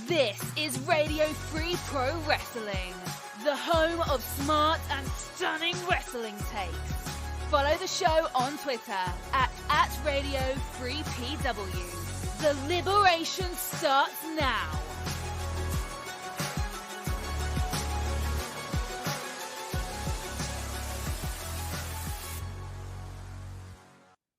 This is Radio Free Pro Wrestling, the home of smart and stunning wrestling takes. Follow the show on Twitter at Radio Free PW. The liberation starts now.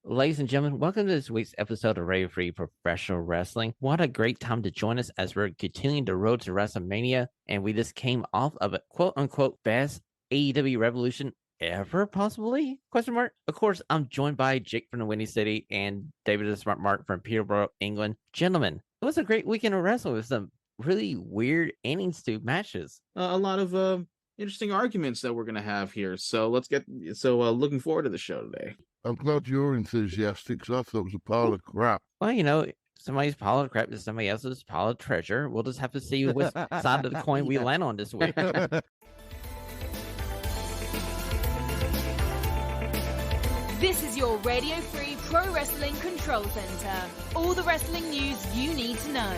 Ladies and gentlemen, welcome to this week's episode of Radio Free Professional Wrestling. What a great time to join us as we're continuing the road to WrestleMania, and we just came off of a quote-unquote best AEW Revolution ever, possibly? Question mark. Of course, I'm joined by Jake from the Windy City and David the Smart Mark from Peterborough, England. Gentlemen, it was a great weekend of wrestling with some really weird endings to matches. A lot of interesting arguments that we're going to have here. So looking forward to the show today. I'm glad you're enthusiastic because I thought it was a pile of crap. Well, you know, somebody's pile of crap is somebody else's pile of treasure. We'll just have to see which side of the coin we land on this week. This is your Radio Free Pro Wrestling Control Center. All the wrestling news you need to know.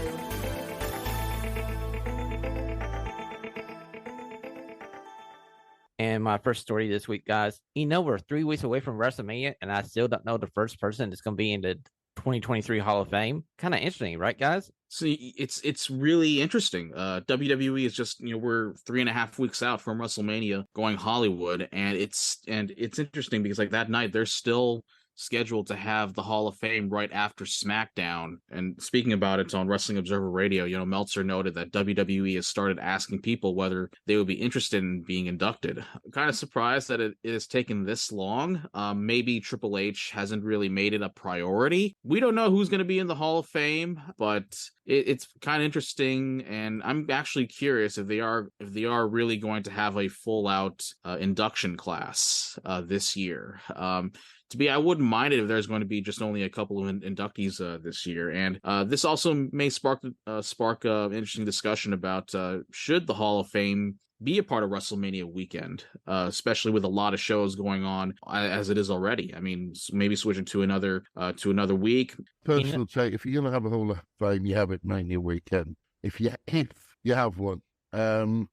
And my first story this week, guys, you know, we're 3 weeks away from WrestleMania, and I still don't know the first person that's going to be in the 2023 Hall of Fame. Kind of interesting, right, guys? See, it's really interesting. WWE is just, we're 3.5 weeks out from WrestleMania going Hollywood, and it's interesting because like that night they're still scheduled to have the Hall of Fame right after SmackDown. And speaking about it on Wrestling Observer Radio, Meltzer noted that WWE has started asking people whether they would be interested in being inducted. I'm kind of surprised that it has taken this long. Maybe Triple H hasn't really made it a priority. We don't know who's going to be in the Hall of Fame, but it's kind of interesting, and I'm actually curious if they are really going to have a full out induction class this year. I wouldn't mind it if there's going to be just only a couple of inductees this year. And this also may spark an interesting discussion about should the Hall of Fame be a part of WrestleMania weekend, especially with a lot of shows going on as it is already. I mean, maybe switching to another week. Personal take: if you're going to have a Hall of Fame, you have it Mania weekend. If you have one.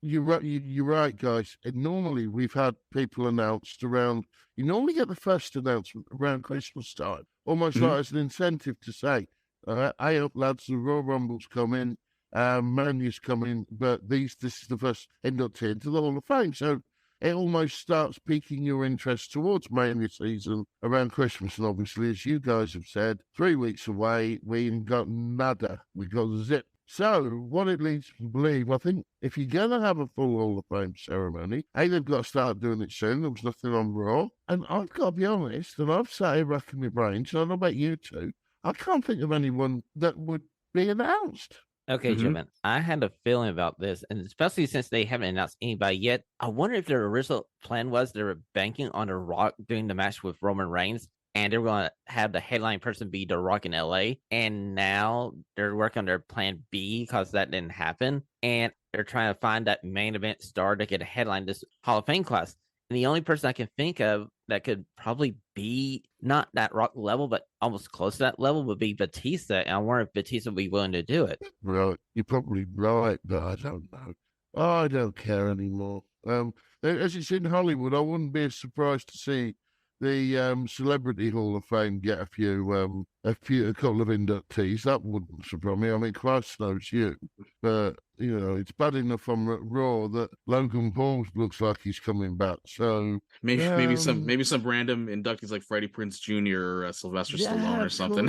You're right, guys. And normally we've had people announced around. You normally get the first announcement around Christmas time, almost like as an incentive to say, "Hey up, lads, the Royal Rumble's coming, Mania's coming, but this is the first inductee into the Hall of Fame." So it almost starts piquing your interest towards Mania season around Christmas. And obviously, as you guys have said, 3 weeks away, we ain't got nada. We got zip. So, what it leads me to believe, I think if you're going to have a full Hall of Fame ceremony, they've got to start doing it soon. There was nothing on Raw. And I've got to be honest, and I've sat here racking my brains, and I don't know about you two, I can't think of anyone that would be announced. Okay, Jim, I had a feeling about this, and especially since they haven't announced anybody yet, I wonder if their original plan was they were banking on The Rock doing the match with Roman Reigns, and they were going to have the headline person be The Rock in LA. And now they're working on their plan B because that didn't happen. And they're trying to find that main event star to get a headline this Hall of Fame class. And the only person I can think of that could probably be not that Rock level, but almost close to that level would be Batista. And I wonder if Batista would be willing to do it. Right. You're probably right, but I don't know. I don't care anymore. As it's in Hollywood, I wouldn't be surprised to see the Celebrity Hall of Fame get a couple of inductees. That wouldn't surprise me. I mean, Christ knows you. But, it's bad enough on Raw that Logan Paul looks like he's coming back. So maybe some random inductees like Freddie Prinze Jr. or Sylvester Stallone or something.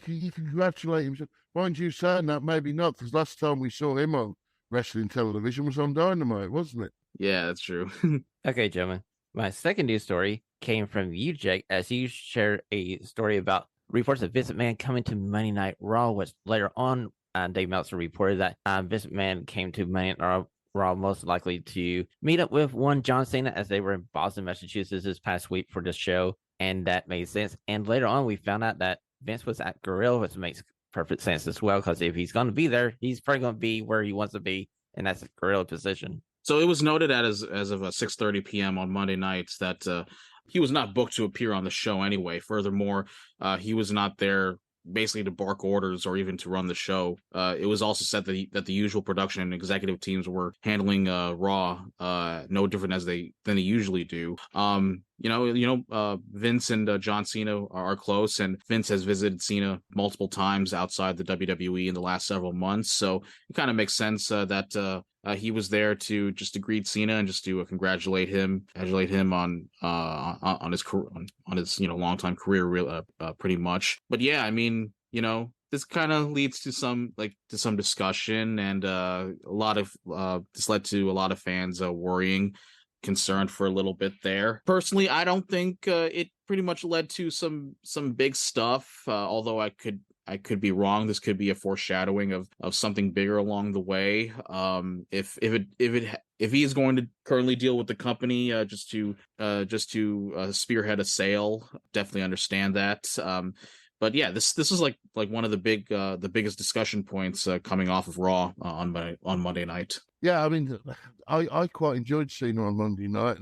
You congratulate him. Mind you saying that, maybe not, because last time we saw him on wrestling television was on Dynamite, wasn't it? Yeah, that's true. Okay, gentlemen. My second news story came from you, Jake, as you shared a story about reports of Vince McMahon coming to Monday Night Raw, which later on, Dave Meltzer reported that Vince McMahon came to Monday Night Raw most likely to meet up with one John Cena as they were in Boston, Massachusetts this past week for this show, and that made sense. And later on, we found out that Vince was at Gorilla, which makes perfect sense as well, because if he's going to be there, he's probably going to be where he wants to be, and that's a Gorilla position. So it was noted as of 6:30 p.m. on Monday nights that he was not booked to appear on the show anyway. Furthermore, he was not there basically to bark orders or even to run the show. It was also said that the usual production and executive teams were handling Raw no different than they usually do. Vince and John Cena are close, and Vince has visited Cena multiple times outside the WWE in the last several months. So it kind of makes sense that he was there to just to greet Cena and just to congratulate him on his longtime career, pretty much. But yeah, I mean, this kind of leads to some discussion, and this led to a lot of fans worrying, concerned for a little bit there. Personally, I don't think it pretty much led to some big stuff, although I could be wrong. This could be a foreshadowing of something bigger along the way. If he is going to currently deal with the company just to spearhead a sale, definitely understand that. But yeah, this is like one of the biggest discussion points coming off of Raw on Monday night. Yeah, I mean, I quite enjoyed Cena on Monday night.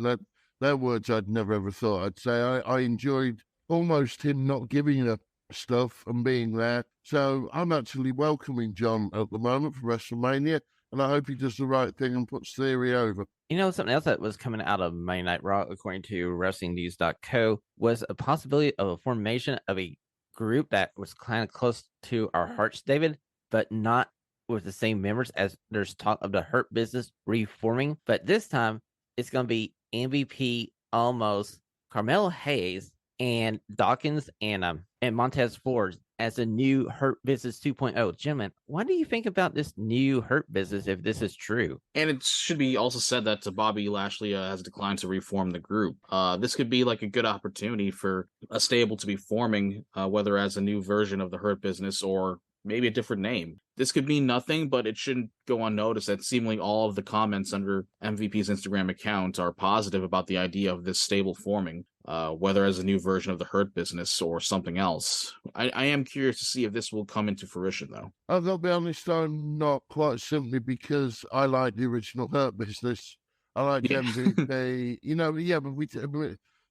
They're words I'd never ever thought I'd say. I enjoyed almost him not giving up stuff and being there. So I'm actually welcoming John at the moment for WrestleMania, and I hope he does the right thing and puts Theory over. Something else that was coming out of Monday Night Raw, according to WrestlingNews.co, was a possibility of a formation of a group that was kind of close to our Hearts, David, but not with the same members, as there's talk of the Hurt Business reforming. But this time, it's going to be MVP, Almost, Carmelo Hayes, and Dawkins and Montez Ford as a new Hurt Business 2.0. Gentlemen, what do you think about this new Hurt Business, if this is true? And it should be also said that Bobby Lashley has declined to reform the group. This could be like a good opportunity for a stable to be forming, whether as a new version of the Hurt Business or maybe a different name. This could mean nothing, but it shouldn't go unnoticed that seemingly all of the comments under MVP's Instagram account are positive about the idea of this stable forming, whether as a new version of the Hurt Business or something else. I am curious to see if this will come into fruition, though. I've got to be honest, I'm not, quite simply because I like the original Hurt Business. I like MVP. But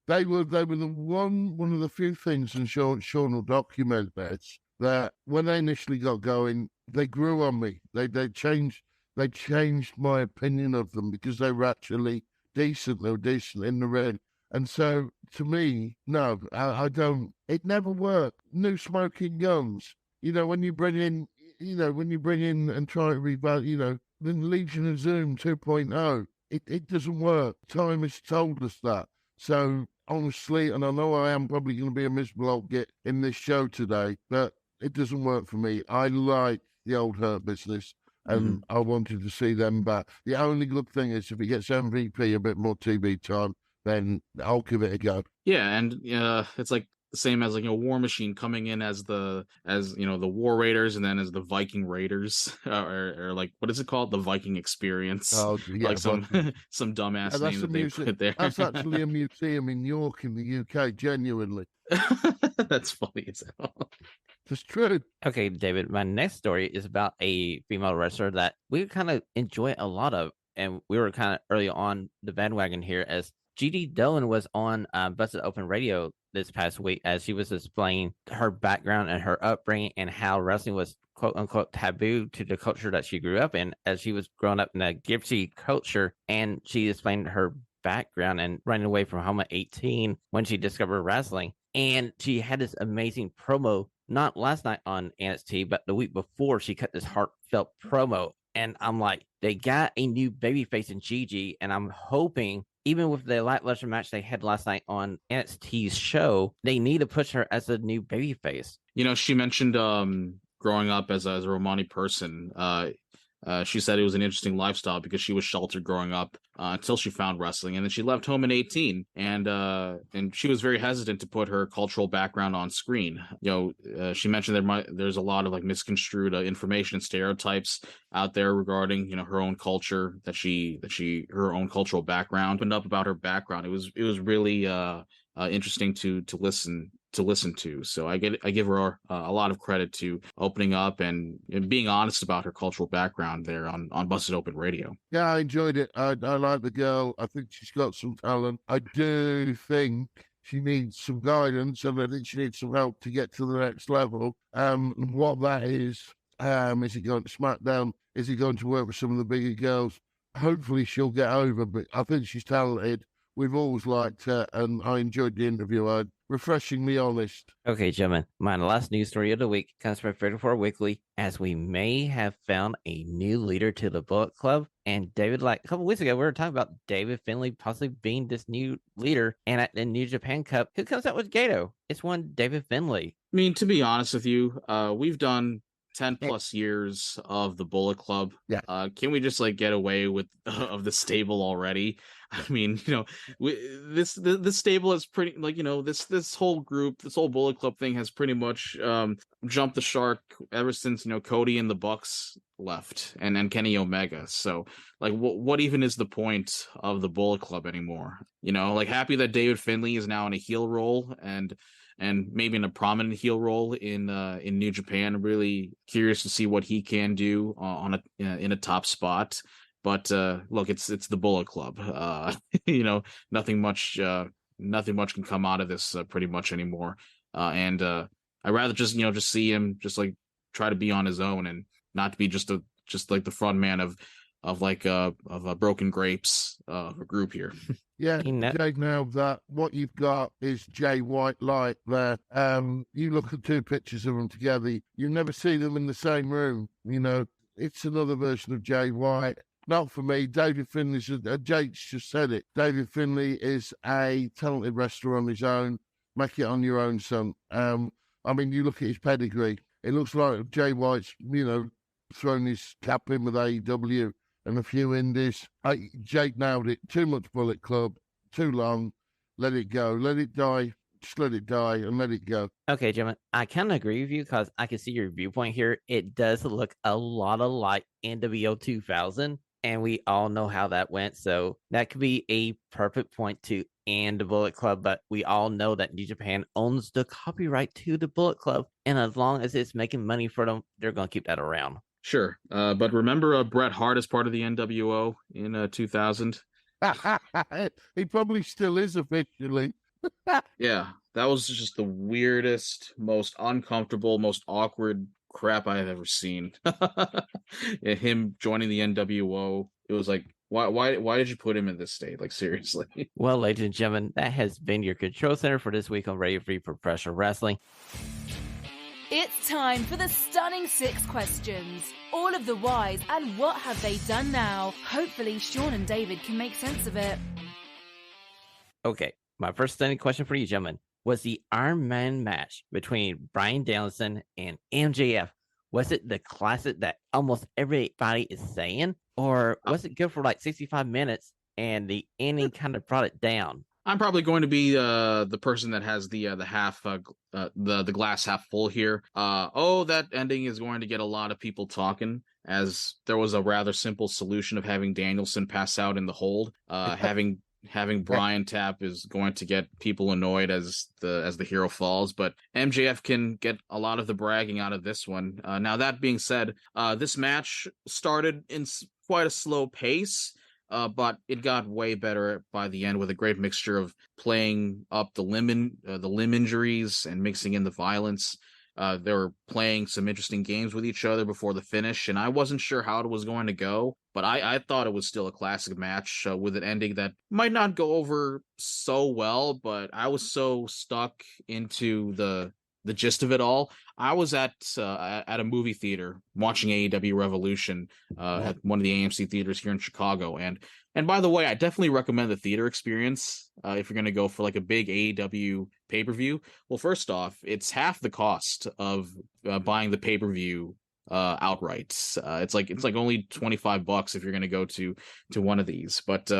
they were the one of the few things, and Shawn will document this, that when they initially got going, they grew on me. They changed my opinion of them because they were actually decent. They were decent in the ring. And so, to me, no, I don't. It never worked. New smoking guns. When you bring in and try to revalue, the Legion of Zoom 2.0, it doesn't work. Time has told us that. So, honestly, and I know I am probably going to be a miserable old git in this show today, but it doesn't work for me. I like the old Hurt Business, and I wanted to see them back. The only good thing is if it gets MVP a bit more TV time, then I'll give it a go. Yeah, and it's like the same as War Machine coming in as the War Raiders, and then as the Viking Raiders, or like, what is it called? The Viking Experience. Oh, yeah, like some dumbass name that they put there. That's actually a museum in York in the UK, genuinely. That's funny as hell. It's true. Okay, David, my next story is about a female wrestler that we kind of enjoy a lot of, and we were kind of early on the bandwagon here, as G.D. Dolan was on Busted Open Radio this past week, as she was explaining her background and her upbringing and how wrestling was quote unquote taboo to the culture that she grew up in, as she was growing up in a gypsy culture. And she explained her background and running away from home at 18 when she discovered wrestling. And she had this amazing promo, not last night on NXT, but the week before. She cut this heartfelt promo. And I'm like, they got a new babyface in Gigi, and I'm hoping, even with the lackluster match they had last night on NXT's show, they need to push her as a new babyface. She mentioned growing up as a Romani person. She said it was an interesting lifestyle because she was sheltered growing up until she found wrestling, and then she left home at 18, and she was very hesitant to put her cultural background on screen. She mentioned there's a lot of misconstrued information and stereotypes out there regarding her own culture, her own cultural background. Opened up about her background. It was really interesting to listen to. So I give her a lot of credit to opening up and being honest about her cultural background there on Busted Open Radio. Yeah, I enjoyed it. I like the girl. I think she's got some talent. I do think she needs some guidance, and I think she needs some help to get to the next level. What that is he going to SmackDown? Is he going to work with some of the bigger girls? Hopefully she'll get over, but I think she's talented. We've always liked her, and I enjoyed the interview. Refreshingly honest. Okay, gentlemen, my last news story of the week comes from 34 Weekly, as we may have found a new leader to the Bullet Club. And David, like a couple weeks ago, we were talking about David Finlay possibly being this new leader. And at the New Japan Cup, who comes out with Gato? It's one David Finlay. I mean, to be honest with you, we've done 10 plus years of the Bullet Club. Yeah. Can we just like get away with of the stable already? I mean, this stable is pretty, like, this whole group, this whole Bullet Club thing has pretty much jumped the shark ever since Cody and the Bucks left, and Kenny Omega. So like, what even is the point of the Bullet Club anymore? Like, happy that David Finlay is now in a heel role and maybe in a prominent heel role in New Japan. I'm really curious to see what he can do in a top spot. But look, it's the Bullet Club. Nothing much can come out of this pretty much anymore. And I'd rather just see him just like try to be on his own and not to be just like the front man of Broken Grapes a group here. Yeah, Jake, now that what you've got is Jay White Light there. You look at two pictures of them together, you never see them in the same room. It's another version of Jay White. Not for me. David Finlay, Jake's just said it. David Finlay is a talented wrestler on his own. Make it on your own, son. I mean, you look at his pedigree. It looks like Jay White's, thrown his cap in with AEW and a few indies. Jake nailed it. Too much Bullet Club. Too long. Let it go. Let it die. Just let it die and let it go. Okay, gentlemen, I kind of agree with you because I can see your viewpoint here. It does look a lot like NWO 2000, and we all know how that went. So that could be a perfect point to end the Bullet Club. But we all know that New Japan owns the copyright to the Bullet Club, and as long as it's making money for them, they're going to keep that around. Sure. But remember Bret Hart as part of the NWO in 2000? He probably still is officially. Yeah, that was just the weirdest, most uncomfortable, most awkward crap I have ever seen. Him joining the NWO, it was like, why did you put him in this state? Like, seriously. Well, ladies and gentlemen, that has been your control center for this week on Radio Free Professional Wrestling. It's time for the stunning 6 questions. All of the whys and what have they done now. Hopefully Shawn and David can make sense of it. Okay, my first stunning question for you, gentlemen, was the Iron Man match between Bryan Danielson and MJF. Was it the classic that almost everybody is saying? Or was it good for like 65 minutes and the ending kind of brought it down? I'm probably going to be the person that has the half the glass half full here. That ending is going to get a lot of people talking, as there was a rather simple solution of having Danielson pass out in the hold. Having Bryan tap is going to get people annoyed as the hero falls, but MJF can get a lot of the bragging out of this one. Now, that being said, this match started in quite a slow pace. But it got way better by the end with a great mixture of playing up the limb injuries and mixing in the violence. They were playing some interesting games with each other before the finish, and I wasn't sure how it was going to go, but I thought it was still a classic match with an ending that might not go over so well, but I was so stuck into the gist of it all. I was at a movie theater watching AEW Revolution at one of the AMC theaters here in Chicago, and by the way, I definitely recommend the theater experience if you're going to go for like a big AEW pay-per-view. Well, first off, it's half the cost of buying the pay-per-view outright. It's like only $25 if you're going to go to one of these, but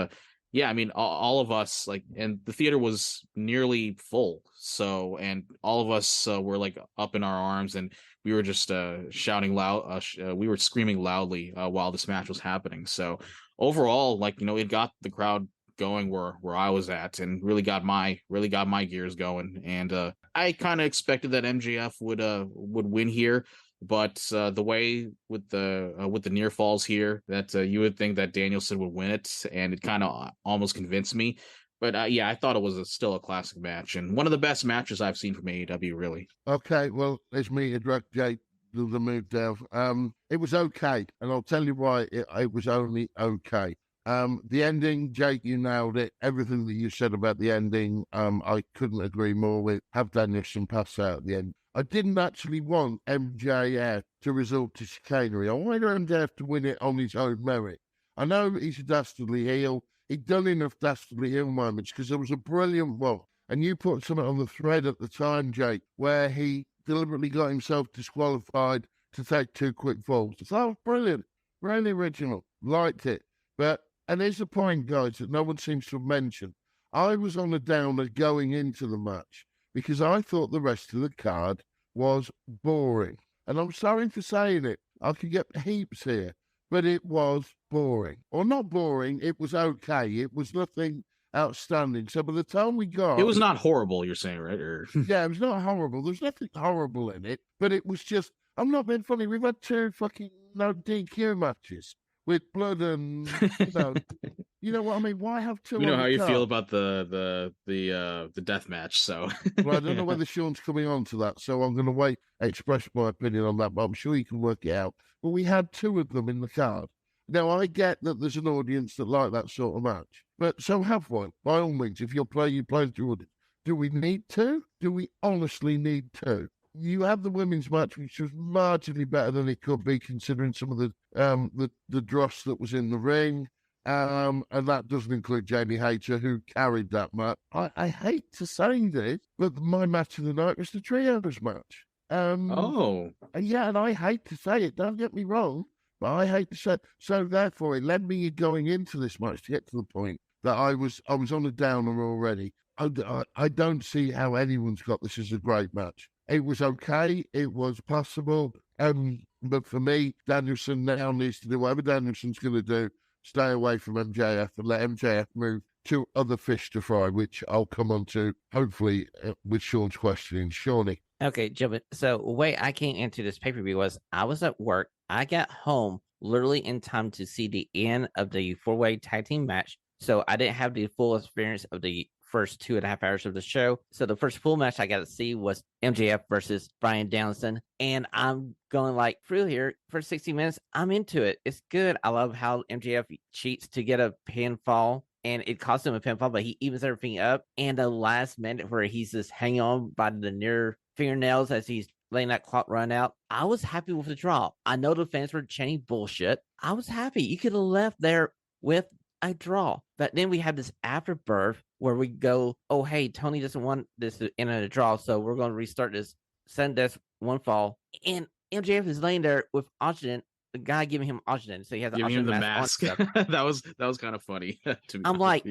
yeah, I mean, all of us, like, and the theater was nearly full. So, and all of us were like up in our arms, and we were just shouting loud. We were screaming loudly while this match was happening. So overall, like, it got the crowd going where I was at, and really got my gears going. And I kind of expected that MJF would win here. But the way with the near falls here, that you would think that Danielson would win it, and it kind of almost convinced me. But yeah, I thought it was still a classic match and one of the best matches I've seen from AEW, really. Okay, well, it's me to drag Jake to the move down. It was okay, and I'll tell you why it was only okay. The ending, Jake, you nailed it. Everything that you said about the ending, I couldn't agree more with. Have Danielson pass out at the end. I didn't actually want MJF to resort to chicanery. I wanted MJF to win it on his own merit. I know he's a dastardly heel. He'd done enough dastardly heel moments because there was a brilliant one. And you put something on the thread at the time, Jake, where he deliberately got himself disqualified to take 2 quick falls. So that was brilliant. Really original. Liked it. And here's the point, guys, that no one seems to have mentioned. I was on a downer going into the match because I thought the rest of the card was boring. And I'm sorry for saying it. I could get heaps here, but it was boring. Or not boring, it was okay. It was nothing outstanding. So by the time we got... It was not horrible, you're saying, right? Or... Yeah, it was not horrible. There's nothing horrible in it, but it was just... I'm not being funny. We've had 2 fucking no DQ matches with blood and, you know what I mean? Why have 2? We know how you feel about the death match, so. Well, I don't know whether Shawn's coming on to that, so I'm going to wait, express my opinion on that, but I'm sure you can work it out. But we had 2 of them in the card. Now, I get that there's an audience that like that sort of match, but so have one. By all means, if you play to your audience. Do we need 2? Do we honestly need 2? You have the women's match, which was marginally better than it could be, considering some of the dross that was in the ring, and that doesn't include Jamie Hayter, who carried that match. I hate to say this, but my match of the night was the trios match. Yeah, and I hate to say it. Don't get me wrong, but I hate to say it. So therefore, it led me going into this match to get to the point that I was on a downer already. I don't see how anyone's got this as a great match. It was okay. It was possible. But for me, Danielson now needs to do whatever Danielson's going to do. Stay away from MJF and let MJF move to other fish to fry, which I'll come on to, hopefully, with Shawn's questioning. Shawnee. Okay, Joe, so the way I came into this pay-per-view was I was at work. I got home literally in time to see the end of the 4-way tag team match. So I didn't have the full experience of the first 2.5 hours of the show. So the first full match I got to see was MJF versus Bryan Danielson. And I'm going like through here for 60 minutes. I'm into it. It's good. I love how MJF cheats to get a pinfall. And it cost him a pinfall, but he evens everything up. And the last minute where he's just hanging on by the near fingernails as he's letting that clock run out. I was happy with the draw. I know the fans were chanting bullshit. I was happy. You could have left there with a draw. But then we have this afterbirth where we go, oh, hey, Tony doesn't want this to end in a draw, so we're going to restart this sudden death 1 fall. And MJF is laying there with oxygen, the guy giving him oxygen, so he has giving oxygen him the mask. that was kind of funny. I'm like,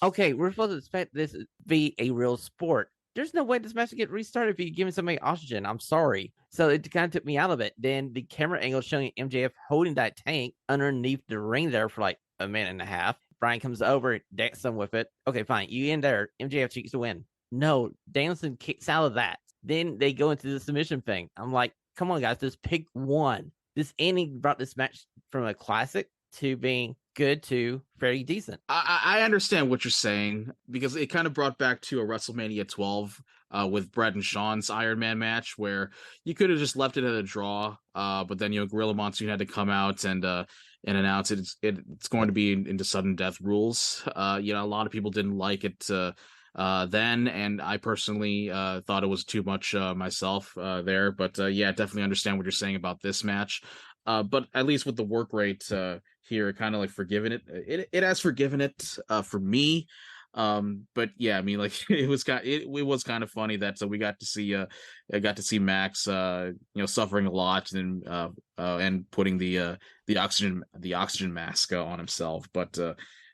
okay, we're supposed to expect this to be a real sport. There's no way this match will get restarted if you're giving somebody oxygen. I'm sorry. So it kind of took me out of it. Then the camera angle showing MJF holding that tank underneath the ring there for like a minute and a half. Bryan comes over, decks him with it. Okay, fine. You in there. MJF cheats to win. No, Danielson kicks out of that. Then they go into the submission thing. I'm like, come on, guys, just pick one. This ending brought this match from a classic to being good to very decent. I understand what you're saying because it kind of brought back to a WrestleMania 12 with Bret and Shawn's Iron Man match where you could have just left it at a draw, but then Gorilla Monsoon had to come out and announce it's going to be into sudden death rules. A lot of people didn't like it then, and I personally thought it was too much myself there. But yeah, definitely understand what you're saying about this match. But at least with the work rate here, kind of like forgiven it. It has forgiven it for me. But yeah, I mean, like it was kind of funny that we got to see Max suffering a lot and putting the oxygen mask on himself. But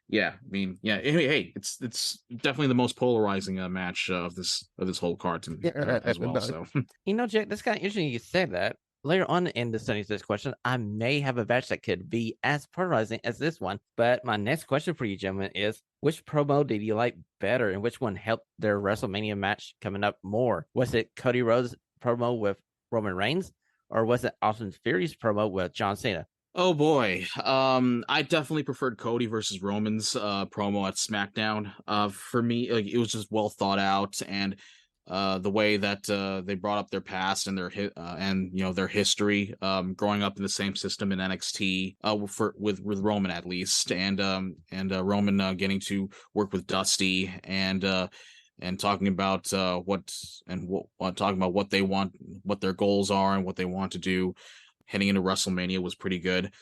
yeah, I mean, yeah, hey, it's definitely the most polarizing match of this whole card to me as well. So Jack, that's kind of interesting you said that. Later on in the study's this question, I may have a match that could be as polarizing as this one. But my next question for you, gentlemen, is which promo did you like better and which one helped their WrestleMania match coming up more? Was it Cody Rhodes' promo with Roman Reigns or was it Austin Theory's promo with John Cena? Oh boy. I definitely preferred Cody versus Roman's promo at SmackDown. For me, like, it was just well thought out, and the way that they brought up their past and and their history, growing up in the same system in NXT, with Roman at least, and Roman getting to work with Dusty, and talking about talking about what they want, what their goals are, and what they want to do heading into WrestleMania was pretty good.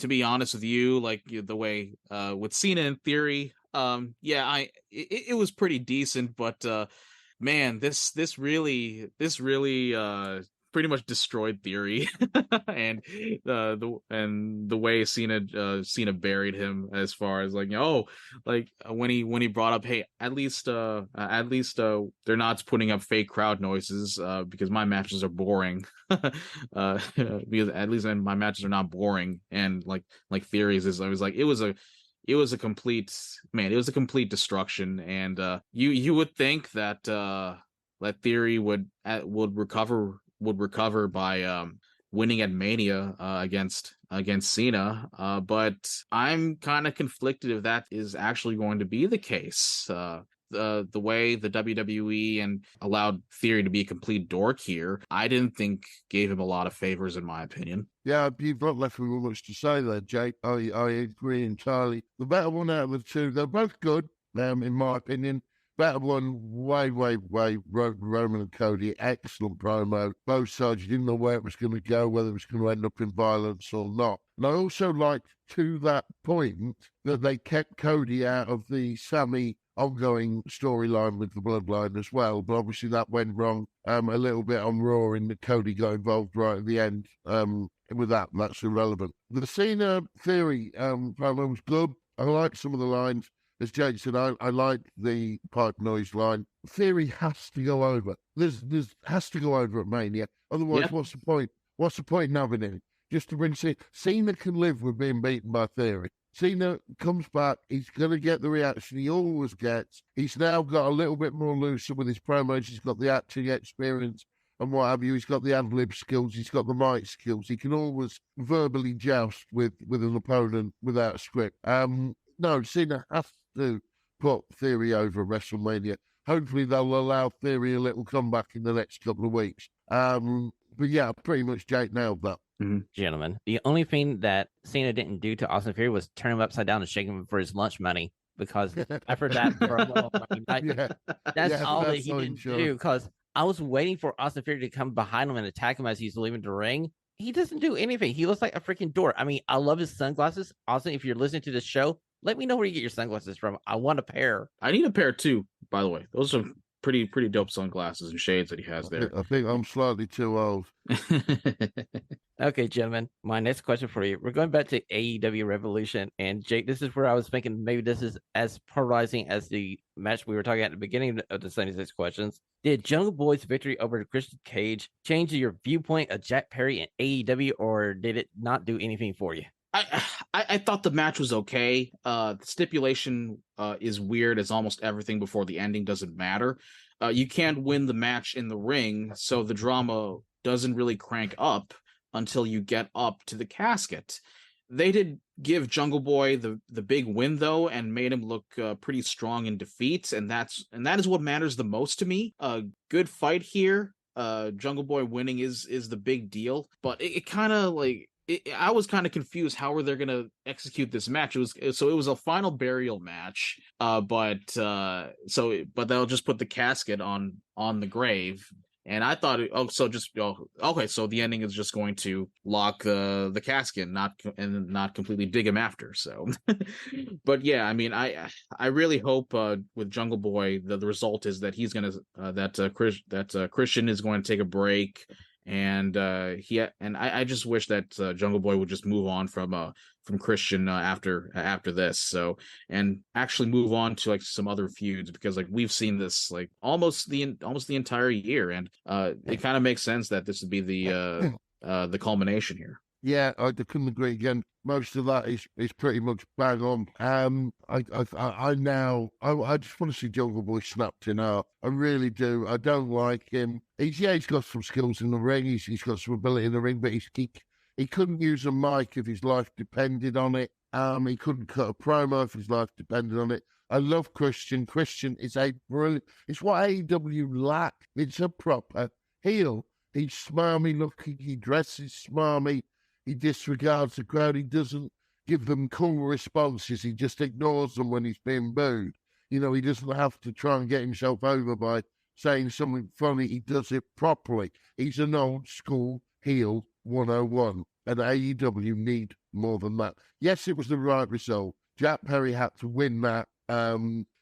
To be honest with you, like, the way with Cena in Theory, yeah, it was pretty decent, but man, this really pretty much destroyed Theory, and the way Cena buried him, as far as, like, when he brought up, hey, at least they're not putting up fake crowd noises, because my matches are boring. Because at least my matches are not boring, and like Theories is, I was like, it was a complete, man, it was a complete destruction, and you would think that that Theory would recover by winning at Mania against Cena, but I'm kind of conflicted if that is actually going to be the case. The way the WWE and allowed Theory to be a complete dork here, I didn't think gave him a lot of favors, in my opinion. Yeah, you've not left me with much to say there, Jake. I agree entirely. The better one out of the two, they're both good, in my opinion. Better one, way, Roman and Cody, excellent promo. Both sides, you didn't know where it was going to go, whether it was going to end up in violence or not. And I also liked, to that point, that they kept Cody out of the Sammy ongoing storyline with the Bloodline as well, but obviously that went wrong a little bit on Raw, in that Cody got involved right at the end. With that's irrelevant. The Cena Theory promo was good. I liked some of the lines. As Jake said, I like the pipe noise line. Theory has to go over. There's has to go over at Mania. Otherwise, Yeah. what's the point? What's the point in having it? Just to bring Cena. Cena can live with being beaten by Theory. Cena comes back. He's going to get the reaction he always gets. He's now got a little bit more looser with his promos. He's got the acting experience and what have you. He's got the ad-lib skills. He's got the mic skills. He can always verbally joust with an opponent without a script. No, Cena has to put Theory over WrestleMania. Hopefully they'll allow Theory a little comeback in the next couple of weeks. But yeah, pretty much Jake nailed that. Gentlemen, the only thing that Cena didn't do to Austin Theory was turn him upside down and shake him for his lunch money, because after that promo, that's all that he didn't do. Because I was waiting for Austin Theory to come behind him and attack him as he's leaving the ring. He doesn't do anything. He looks like a freaking dork. I mean, I love his sunglasses. Austin, if you're listening to this show, let me know where you get your sunglasses from. I want a pair. I need a pair too, by the way. Those are pretty dope sunglasses and shades that he has there. I think I'm slightly too old. Okay, gentlemen, my next question for you. We're going back to AEW Revolution. And Jake, this is where I was thinking maybe this is as polarizing as the match we were talking at the beginning of the 76 questions. Did Jungle Boy's victory over Christian Cage change your viewpoint of Jack Perry and AEW, or did it not do anything for you? I thought the match was okay. The stipulation is weird, as almost everything before the ending doesn't matter. You can't win the match in the ring, so the drama doesn't really crank up until you get up to the casket. They did give Jungle Boy the big win though, and made him look pretty strong in defeat, and that is what matters the most to me. A good fight here. Jungle Boy winning is the big deal, but it kind of like. I was kind of confused how were they going to execute this match. It was a final burial match, but they'll just put the casket on the grave, and I thought, okay, so the ending is just going to lock the casket, and not completely dig him after. So, but yeah, I mean, I really hope with Jungle Boy the result is that he's gonna Christian is going to take a break. And I just wish that Jungle Boy would just move on from Christian after this, so, and actually move on to like some other feuds, because like we've seen this like almost the entire year, and it kind of makes sense that this would be the culmination here. Yeah, I couldn't agree again. Most of that is pretty much bang on. I just want to see Jungle Boy snapped in half. I really do. I don't like him. He's got some skills in the ring. He's got some ability in the ring, but he He couldn't use a mic if his life depended on it. He couldn't cut a promo if his life depended on it. I love Christian. Christian is a brilliant. It's what AEW lack. It's a proper heel. He's smarmy looking. He dresses smarmy. He disregards the crowd. He doesn't give them cool responses. He just ignores them when he's being booed. You know, he doesn't have to try and get himself over by saying something funny. He does it properly. He's an old school heel 101. And AEW need more than that. Yes, it was the right result. Jack Perry had to win that.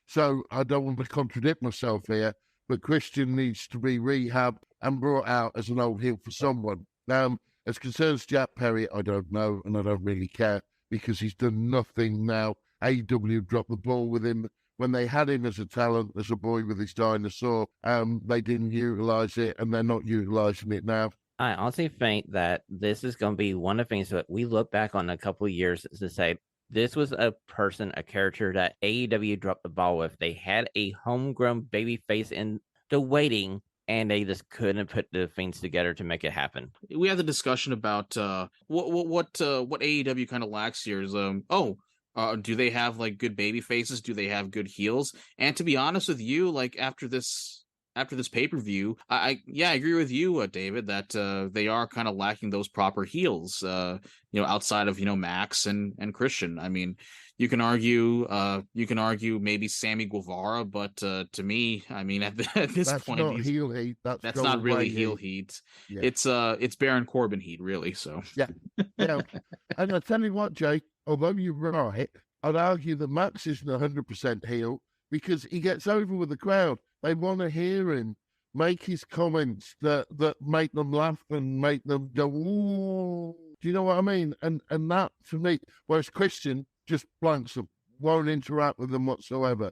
So I don't want to contradict myself here, but Christian needs to be rehabbed and brought out as an old heel for someone. As concerns Jack Perry, I don't know, and I don't really care because he's done nothing now. AEW dropped the ball with him. When they had him as a talent, as a boy with his dinosaur, they didn't utilize it, and they're not utilizing it now. I honestly think that this is going to be one of the things that we look back on a couple of years to say, this was a character that AEW dropped the ball with. They had a homegrown baby face in the waiting, and they just couldn't put the things together to make it happen. We had the discussion about what AEW kind of lacks here is do they have like good baby faces? Do they have good heels? And to be honest with you, like after this pay-per-view, I agree with you, David, that they are kind of lacking those proper heels, outside of, Max and Christian. I mean, you can argue maybe Sammy Guevara, but to me, I mean, at this point, that's not heel heat. That's not really heel heat. Yeah. It's Baron Corbin heat, really. So yeah. And I tell you what, Jay, although you're right, I'd argue that Max isn't 100% heel because he gets over with the crowd. They want to hear him make his comments that make them laugh and make them go, ooh. Do you know what I mean? And that, to me, whereas Christian just blanks them, won't interact with them whatsoever.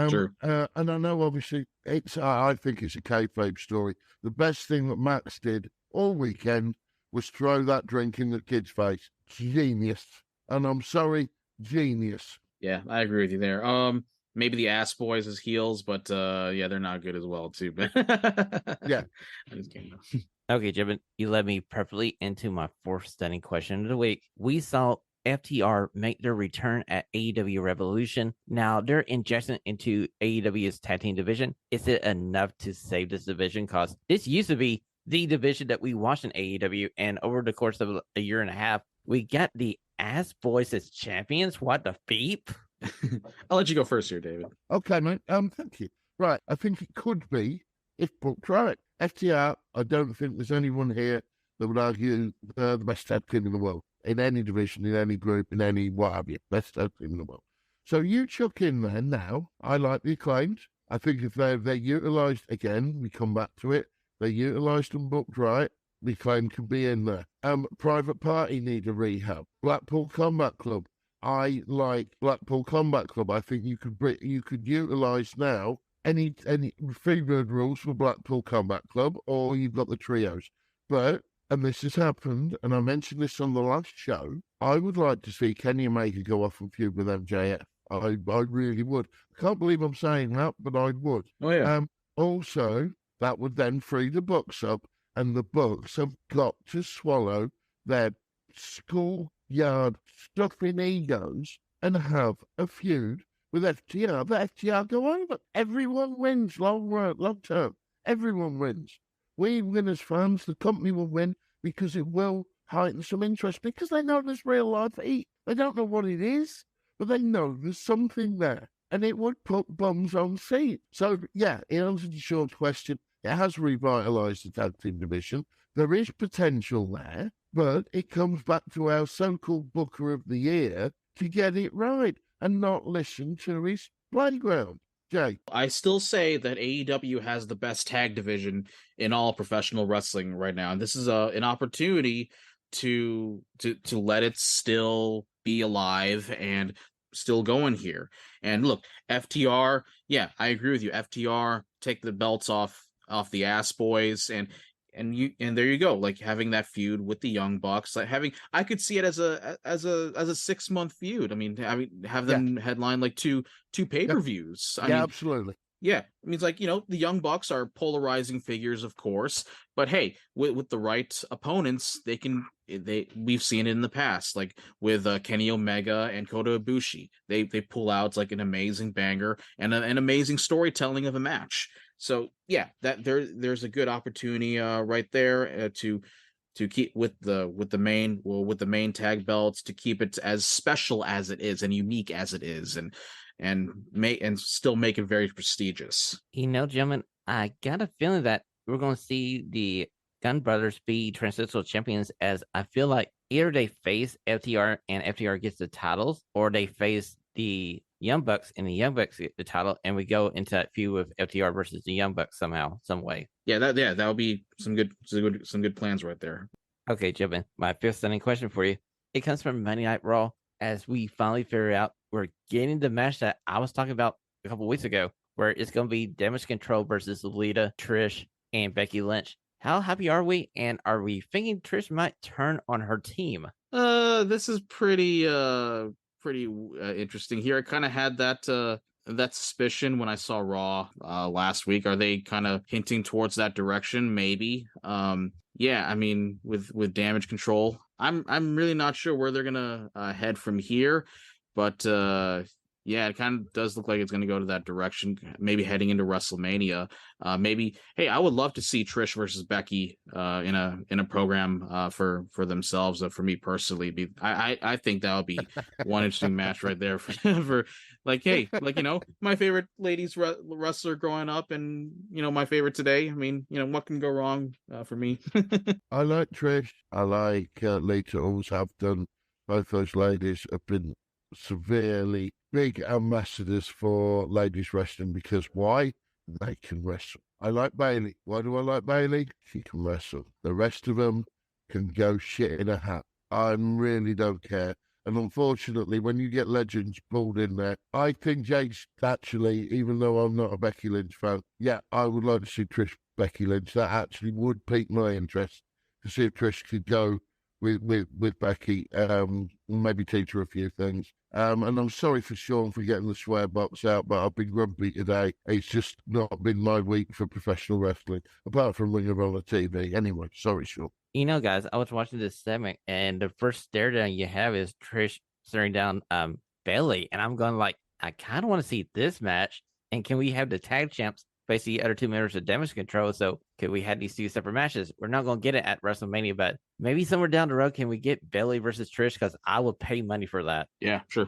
Sure. And I know, obviously, I think it's a kayfabe story. The best thing that Max did all weekend was throw that drink in the kid's face. Genius. And I'm sorry, genius. Yeah, I agree with you there. Maybe the Ass Boys as heels, but they're not good as well too. But yeah, okay, Jim, you led me perfectly into my fourth stunning question of the week. We saw FTR make their return at AEW Revolution. Now they're injecting into AEW's tag team division. Is it enough to save this division? Because this used to be the division that we watched in AEW, and over the course of a year and a half, we got the Ass Boys as champions. What the beep? I'll let you go first here, David. Okay, mate. Thank you. Right, I think it could be if booked right. FTR, I don't think there's anyone here that would argue the best tag team in the world, in any division, in any group, in any what have you. Best tag team in the world. So you chuck in there now. I like the Acclaimed. I think if they're utilised again, we come back to it. They're utilised and booked right. The Acclaimed could be in there. Private Party need a rehab. Blackpool Combat Club. I like Blackpool Combat Club. I think you could utilise now any Freebird rules for Blackpool Combat Club, or you've got the trios. But, and this has happened, and I mentioned this on the last show, I would like to see Kenny Omega go off and feud with MJF. I really would. I can't believe I'm saying that, but I would. Oh yeah. Also, that would then free the Bucks up, and the Bucks have got to swallow their schoolyard stuffing egos and have a feud with FTR. But FTR go over. Everyone wins long term. Everyone wins. We win as fans. The company will win because it will heighten some interest because they know there's real life heat. They don't know what it is, but they know there's something there, and it would put bums on seats. So yeah, in answer to Sean's question, it has revitalised the tag team division. There is potential there, but it comes back to our so-called Booker of the Year to get it right and not listen to his playground. Jay? I still say that AEW has the best tag division in all professional wrestling right now. And this is an opportunity to let it still be alive and still going here. And look, FTR, yeah, I agree with you. FTR, take the belts off the Ass Boys, and there you go, like having that feud with the Young Bucks, like I could see it as a 6-month feud. I mean have them headline like two pay-per-views. I mean, absolutely. Yeah, I mean, it's like, the Young Bucks are polarizing figures, of course, but hey, with the right opponents, we've seen it in the past, like with Kenny Omega and Kota Ibushi. They pull out like an amazing banger and an amazing storytelling of a match. So yeah, that there's a good opportunity right there to keep with the main tag belts, to keep it as special as it is and unique as it is, and still make it very prestigious. Gentlemen, I got a feeling that we're going to see the Gun Brothers be transitional champions, as I feel like either they face FTR and FTR gets the titles, or they face the Young Bucks and the Young Bucks get the title, and we go into that feud with FTR versus the Young Bucks somehow, some way. That would be some good plans right there. Okay, gentlemen, my fifth stunning question for you. It comes from Monday Night Raw, as we finally figure out we're getting the match that I was talking about a couple weeks ago, where it's going to be Damage Control versus Lita, Trish, and Becky Lynch. How happy are we? And are we thinking Trish might turn on her team? This is pretty interesting here. I kind of had that suspicion when I saw Raw last week. Are they kind of hinting towards that direction? Maybe. Yeah, I mean, with Damage Control, I'm really not sure where they're gonna head from here, but yeah, it kind of does look like it's going to go to that direction, maybe heading into WrestleMania. Maybe, hey, I would love to see Trish versus Becky in a program for themselves. For me personally, I think that would be one interesting match right there for like, hey, like, my favorite ladies wrestler growing up, and my favorite today. I mean, what can go wrong for me? I like Trish. I like Lita. Always have done. Both those ladies have been severely big ambassadors for ladies wrestling, because why? They can wrestle. I like Bayley. Why do I like Bayley? She can wrestle. The rest of them can go shit in a hat. I really don't care. And unfortunately, when you get legends pulled in there, I think Jake's actually, even though I'm not a Becky Lynch fan, yeah, I would like to see Trish Becky Lynch. That actually would pique my interest, to see if Trish could go with Becky, maybe teach her a few things. And I'm sorry for Shawn for getting the swear box out, but I've been grumpy today. It's just not been my week for professional wrestling, apart from Ring of Honor TV. Anyway, sorry, Shawn. Guys, I was watching this segment, and the first stare down you have is Trish staring down Bayley, and I'm going like, I kind of want to see this match. And can we have the tag champs face the other 2 members of Damage Control? So could we have these 2 separate matches? We're not going to get it at WrestleMania, but maybe somewhere down the road, can we get Bayley versus Trish? Because I will pay money for that. Yeah, sure.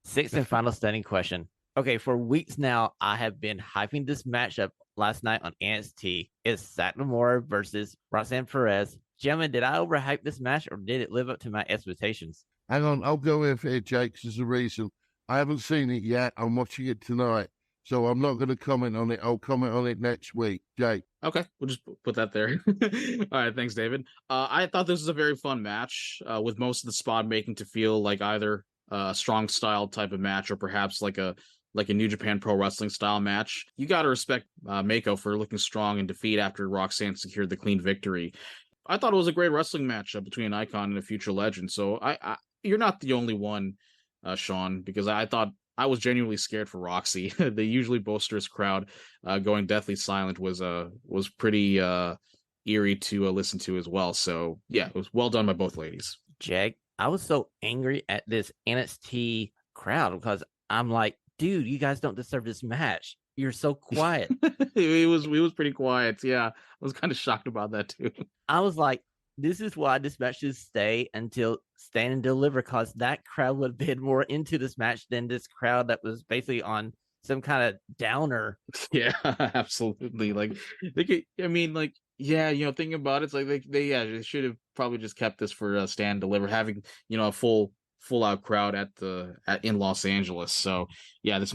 Sixth and final stunning question. Okay, for weeks now, I have been hyping this matchup last night on NXT. It's Satomura versus Roxanne Perez. Gentlemen, did I overhype this match, or did it live up to my expectations? Hang on, I'll go with it, Jake. There's a reason. I haven't seen it yet. I'm watching it tonight, so I'm not going to comment on it. I'll comment on it next week. Jake. Okay, we'll just put that there. All right, thanks, David. I thought this was a very fun match, with most of the spot making to feel like either a strong style type of match, or perhaps like a New Japan Pro Wrestling style match. You got to respect Mako for looking strong in defeat after Roxanne secured the clean victory. I thought it was a great wrestling match between an icon and a future legend. So you're not the only one, Shawn, because I thought I was genuinely scared for Roxy. The usually boisterous crowd going deathly silent was pretty eerie to listen to as well. So yeah, it was well done by both ladies. Jack, I was so angry at this NXT crowd, because I'm like, dude, you guys don't deserve this match. You're so quiet. He was pretty quiet. Yeah, I was kind of shocked about that too. I was like, this is why this match should stay until Stand and Deliver, because that crowd would have been more into this match than this crowd that was basically on some kind of downer. Yeah, absolutely. Like, thinking about it, it's like they should have probably just kept this for Stand and Deliver, having a full out crowd in Los Angeles. So yeah, this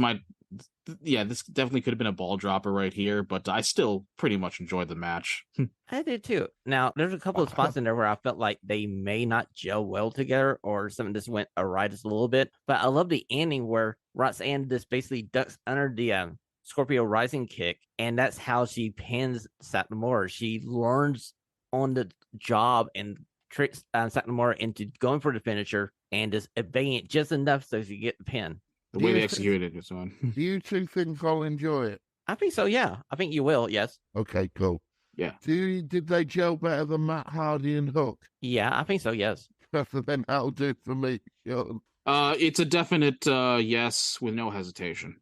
definitely could have been a ball dropper right here, but I still pretty much enjoyed the match. I did too. Now, there's a couple of spots in there where I felt like they may not gel well together, or something just went awry just a little bit. But I love the ending where Roxanne just basically ducks under the Scorpio Rising kick, and that's how she pins Satomura. She learns on the job and tricks Satomura into going for the finisher and just obeying it just enough so she get the pin. The way they executed it is on. Do you two think I'll enjoy it? I think so. Yeah, I think you will. Yes. Okay, cool. Yeah. Did they gel better than Matt Hardy and Hook? Yeah, I think so. Yes. Then that'll do it for me. Sean. It's a definite yes with no hesitation.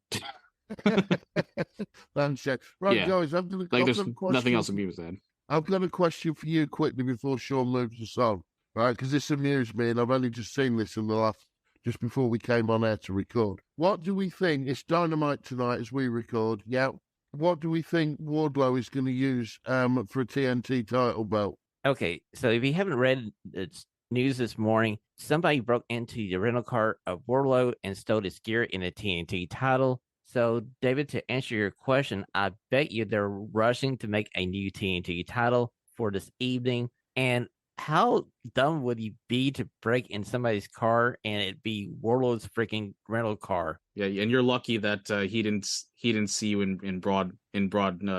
Thanks, Jack. Right, Yeah. guys, Like there's got a question. nothing else to be said. I've got a question for you quickly before Sean moves us on, right? Because this amused me, and I've only just seen this in the last, just before we came on air to record. What do we think? It's Dynamite tonight as we record. Yeah. What do we think Wardlow is going to use for a TNT title belt? Okay, so if you haven't read the news this morning, somebody broke into the rental car of Warlow and stole his gear in a TNT title. So, David, to answer your question, I bet you they're rushing to make a new TNT title for this evening. And how dumb would you be to break in somebody's car and it be Warlow's freaking rental car? Yeah, and you're lucky that he didn't see you in broad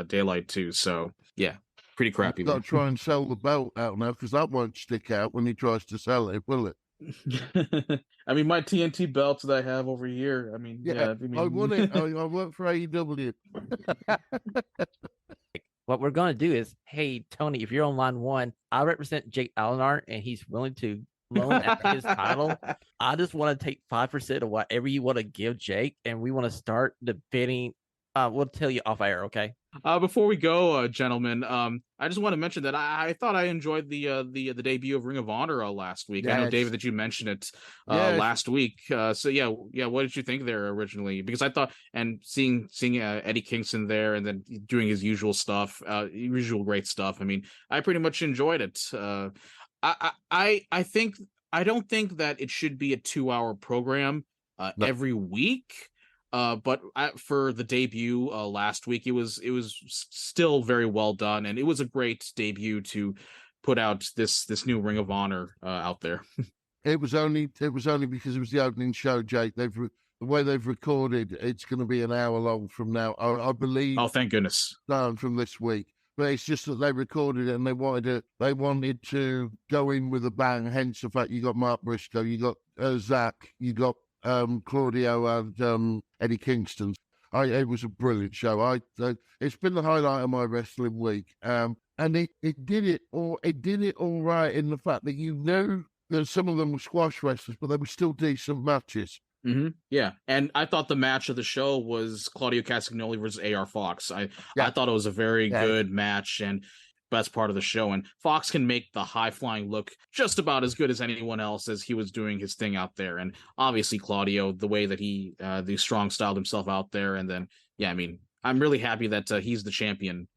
daylight too. So yeah, pretty crappy. You've got to try and sell the belt out now, because that won't stick out when he tries to sell it, will it? I mean, my TNT belts that I have over here. I mean, yeah. I won it. I work for AEW. What we're going to do is, hey, Tony, if you're on line one, I represent Jake Allenar and he's willing to loan out his title. I just want to take 5% of whatever you want to give Jake, and we want to start the bidding. We'll tell you off air, okay? Before we go, gentlemen, I just want to mention that I thought I enjoyed the debut of Ring of Honor last week. Yes. I know, David, that you mentioned it Yes. last week. So yeah, what did you think there originally? Because I thought, and seeing Eddie Kingston there and then doing his usual stuff, usual great stuff. I mean, I pretty much enjoyed it. I think I don't think that it should be a 2-hour program No. every week. But for the debut last week, it was still very well done, and it was a great debut to put out this new Ring of Honor out there. It was only because it was the opening show, Jake. The way they've recorded, it's going to be an hour long from now. I believe. Oh, thank goodness! Down from this week, but it's just that they recorded it and they wanted to go in with a bang. Hence the fact you got Mark Briscoe, you got Zach, you got Claudio and Eddie Kingston. It was a brilliant show. It's been the highlight of my wrestling week. And it did it all right in the fact that that some of them were squash wrestlers, but they were still decent matches. Mm-hmm. Yeah, and I thought the match of the show was Claudio Castagnoli versus AR Fox. I thought it was a very good match and best part of the show, and Fox can make the high flying look just about as good as anyone else as he was doing his thing out there. And obviously Claudio, the way that he the strong styled himself out there, and then I mean, I'm really happy that he's the champion.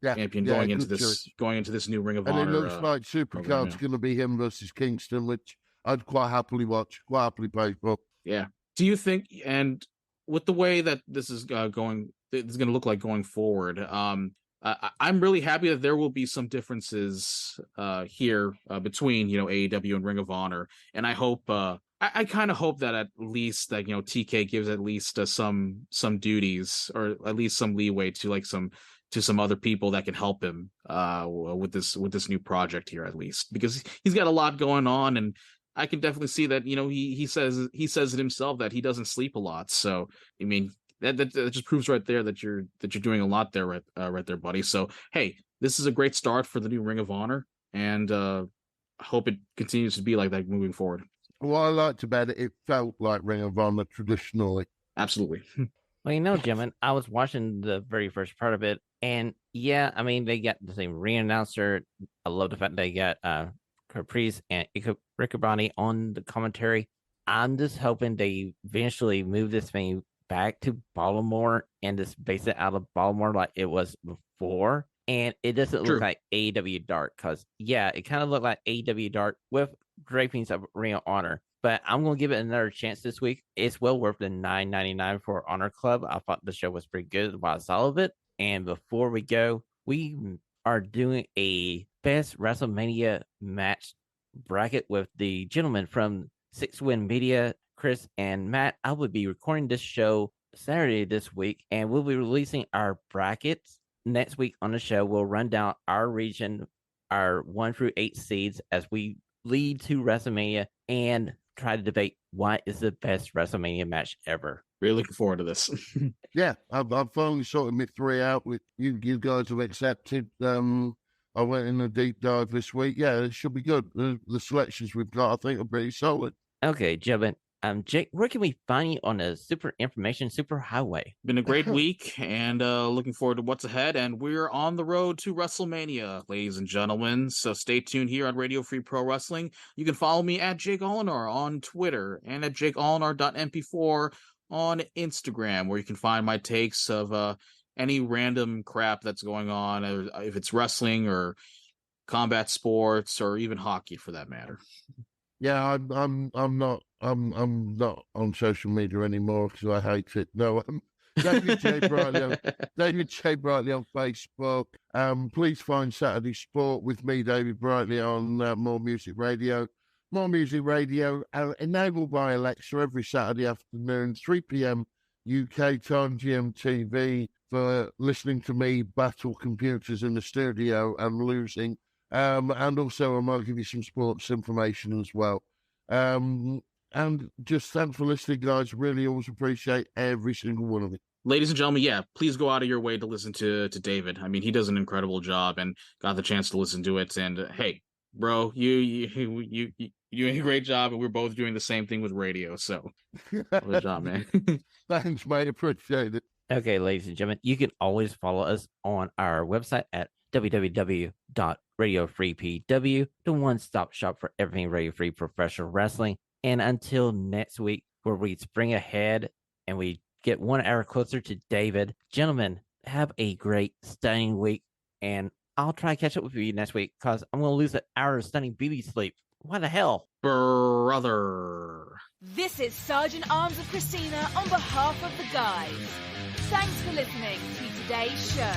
Going into this new Ring of Honor. And it looks like Supercard's going to be him versus Kingston, which I'd quite happily watch, quite happily pay for. Yeah. Do you think, and with the way that this is going, it's going to look like going forward, I'm really happy that there will be some differences here between AEW and Ring of Honor, and I hope I kind of hope that at least that TK gives at least some duties, or at least some leeway to some other people that can help him with this new project here, at least, because he's got a lot going on, and I can definitely see that he says it himself that he doesn't sleep a lot. So I mean, that just proves right there that you're doing a lot there, right there, buddy. So hey, this is a great start for the new Ring of Honor, and I hope it continues to be like that moving forward. What I liked about it, it felt like Ring of Honor traditionally. Absolutely. Well, gentlemen, I was watching the very first part of it, and yeah, I mean, they got the same ring announcer. I love the fact they got Caprice and Riccaboni on the commentary. I'm just hoping they eventually move this thing back to Baltimore and just base it out of Baltimore like it was before. And it doesn't look like AEW Dark, because it kind of looked like AEW Dark with drapings of Ring of Honor. But I'm going to give it another chance this week. It's well worth the $9.99 for Honor Club. I thought the show was pretty good while I saw it. And before we go, we are doing a best WrestleMania match bracket with the gentlemen from 6 Win Media, Chris and Matt. I will be recording this show Saturday this week, and we'll be releasing our brackets next week on the show. We'll run down our region, our 1 through 8 seeds as we lead to WrestleMania, and try to debate what is the best WrestleMania match ever. Really looking forward to this. Yeah, I've finally sorted my 3 out with you. You guys have accepted. I went in a deep dive this week. Yeah, it should be good. The selections we've got, I think, are pretty solid. Okay, gentlemen. Jake, where can we find you on the Super Information Super Highway? Been a great week, and looking forward to what's ahead. And we're on the road to WrestleMania, ladies and gentlemen. So stay tuned here on Radio Free Pro Wrestling. You can follow me at Jake Olinar on Twitter and at jakeolinar.mp4 on Instagram, where you can find my takes of any random crap that's going on, if it's wrestling or combat sports or even hockey for that matter. Yeah, I'm not on social media anymore because I hate it. No, David J. Brightly on Facebook. Please find Saturday Sport with me, David Brightly, on More Music Radio. More Music Radio, enabled by Alexa every Saturday afternoon, 3 p.m. UK time, GMTV, for listening to me battle computers in the studio and losing. And also I might give you some sports information as well. And just thanks for listening, guys. Really always appreciate every single one of it. Ladies and gentlemen, yeah, please go out of your way to listen to David. I mean, he does an incredible job, and got the chance to listen to it. And hey, bro, you doing a great job, and we're both doing the same thing with radio. So, good job, man. Thanks, mate. Appreciate it. Okay, ladies and gentlemen, you can always follow us on our website at www.radiofreepw, the one-stop shop for everything Radio Free Professional Wrestling. And until next week, where we spring ahead and we get 1 hour closer to David, gentlemen, have a great, stunning week. And I'll try to catch up with you next week because I'm going to lose an hour of stunning BB sleep. What the hell? Brother. This is Sergeant Arms of Christina on behalf of the guys. Thanks for listening to today's show.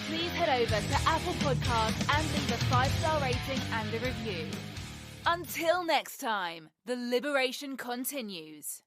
Please head over to Apple Podcasts and leave a 5-star rating and a review. Until next time, the liberation continues.